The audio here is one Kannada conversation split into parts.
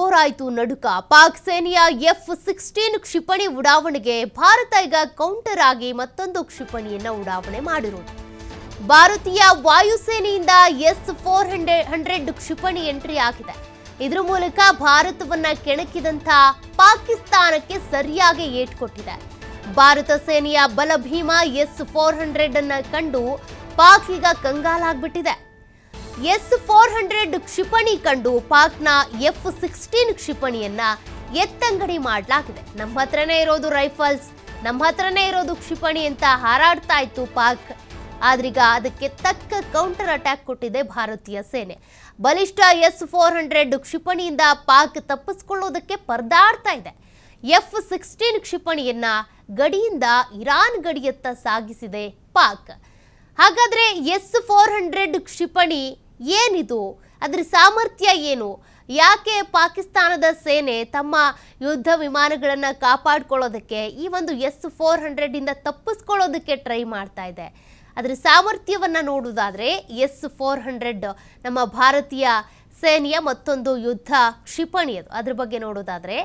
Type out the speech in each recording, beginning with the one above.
ಜೋರಾಯಿತು ನಡುಕ. ಪಾಕ್ ಸೇನೆಯ F-16 ಕ್ಷಿಪಣಿ ಉಡಾವಣೆಗೆ ಭಾರತ ಈಗ ಕೌಂಟರ್ ಆಗಿ ಮತ್ತೊಂದು ಕ್ಷಿಪಣಿಯನ್ನ ಉಡಾವಣೆ ಮಾಡಿರುವುದು. ಭಾರತೀಯ ವಾಯುಸೇನೆಯಿಂದ S-400 ಕ್ಷಿಪಣಿ ಎಂಟ್ರಿ ಆಗಿದೆ. ಇದರ ಮೂಲಕ ಭಾರತವನ್ನ ಕೆಣಕಿದಂತ ಪಾಕಿಸ್ತಾನಕ್ಕೆ ಸರಿಯಾಗಿ ಏಟು ಕೊಟ್ಟಿದೆ. ಭಾರತ ಸೇನೆಯ ಬಲಭೀಮ S-400 ಅನ್ನ ಕಂಡು ಪಾಕ್ ಈಗ ಕಂಗಾಲಾಗ್ಬಿಟ್ಟಿದೆ. S-400 ಕ್ಷಿಪಣಿ ಕಂಡು ಪಾಕ್ನ F-16 ಕ್ಷಿಪಣಿಯನ್ನ ಎತ್ತಂಗಡಿ ಮಾಡಲಾಗಿದೆ. ನಮ್ಮ ಹತ್ರನೇ ಇರೋದು ರೈಫಲ್ಸ್, ನಮ್ಮ ಹತ್ರನೇ ಇರೋದು ಕ್ಷಿಪಣಿ ಅಂತ ಹಾರಾಡ್ತಾ ಇತ್ತು ಪಾಕ್. ಆದ್ರೀಗ ಅದಕ್ಕೆ ತಕ್ಕ ಕೌಂಟರ್ ಅಟ್ಯಾಕ್ ಕೊಟ್ಟಿದೆ ಭಾರತೀಯ ಸೇನೆ. ಬಲಿಷ್ಠ S-400 ಕ್ಷಿಪಣಿಯಿಂದ ಪಾಕ್ ತಪ್ಪಿಸಿಕೊಳ್ಳೋದಕ್ಕೆ ಪರದಾಡ್ತಾ ಇದೆ. F-16 ಕ್ಷಿಪಣಿಯನ್ನ ಗಡಿಯಿಂದ ಇರಾನ್ ಗಡಿಯತ್ತ ಸಾಗಿಸಿದೆ ಪಾಕ್. ಹಾಗಾದ್ರೆ S-400 ಕ್ಷಿಪಣಿ ಏನಿದು, ಅದರ ಸಾಮರ್ಥ್ಯ ಏನು, ಯಾಕೆ ಪಾಕಿಸ್ತಾನದ ಸೇನೆ ತಮ್ಮ ಯುದ್ಧ ವಿಮಾನಗಳನ್ನು ಕಾಪಾಡಿಕೊಳ್ಳೋದಕ್ಕೆ ಈ ಒಂದು S-400 ಇಂದ ತಪ್ಪಿಸ್ಕೊಳ್ಳೋದಕ್ಕೆ ಟ್ರೈ ಮಾಡ್ತಾ ಇದೆ? ಅದರ ಸಾಮರ್ಥ್ಯವನ್ನು ನೋಡುವುದಾದರೆ S-400 ನಮ್ಮ ಭಾರತೀಯ ಸೇನೆಯ ಮತ್ತೊಂದು ಯುದ್ಧ ಕ್ಷಿಪಣಿ. ಅದ್ರ ಬಗ್ಗೆ ನೋಡೋದಾದರೆ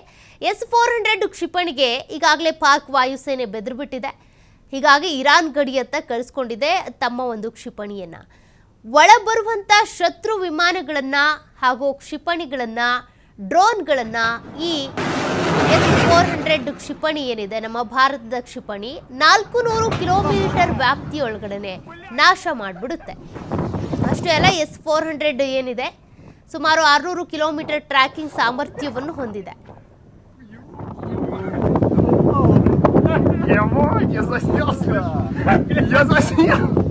S-400 ಕ್ಷಿಪಣಿಗೆ ಈಗಾಗಲೇ ಪಾಕ್ ವಾಯುಸೇನೆ ಬೆದರಿಬಿಟ್ಟಿದೆ. ಹೀಗಾಗಿ ಇರಾನ್ ಗಡಿಯತ್ತ ಕಳಿಸ್ಕೊಂಡಿದೆ ತಮ್ಮ ಒಂದು ಕ್ಷಿಪಣಿಯನ್ನ. ಒಳಬರುವಂತ ಶತ್ರು ವಿಮಾನಗಳನ್ನ ಹಾಗೂ ಕ್ಷಿಪಣಿಗಳನ್ನ, ಡ್ರೋನ್ಗಳನ್ನ ಈ S-400 ಕ್ಷಿಪಣಿ ಏನಿದೆ ನಮ್ಮ ಭಾರತದ ಕ್ಷಿಪಣಿ 400 ಕಿಲೋಮೀಟರ್ ವ್ಯಾಪ್ತಿಯೊಳಗಡೆ ನಾಶ ಮಾಡಿಬಿಡುತ್ತೆ. ಅಷ್ಟೇ ಅಲ್ಲ, S-400 ಏನಿದೆ ಸುಮಾರು 600 ಕಿಲೋಮೀಟರ್ ಟ್ರ್ಯಾಕಿಂಗ್ ಸಾಮರ್ಥ್ಯವನ್ನು ಹೊಂದಿದೆ. Я заснялся! Я заснялся!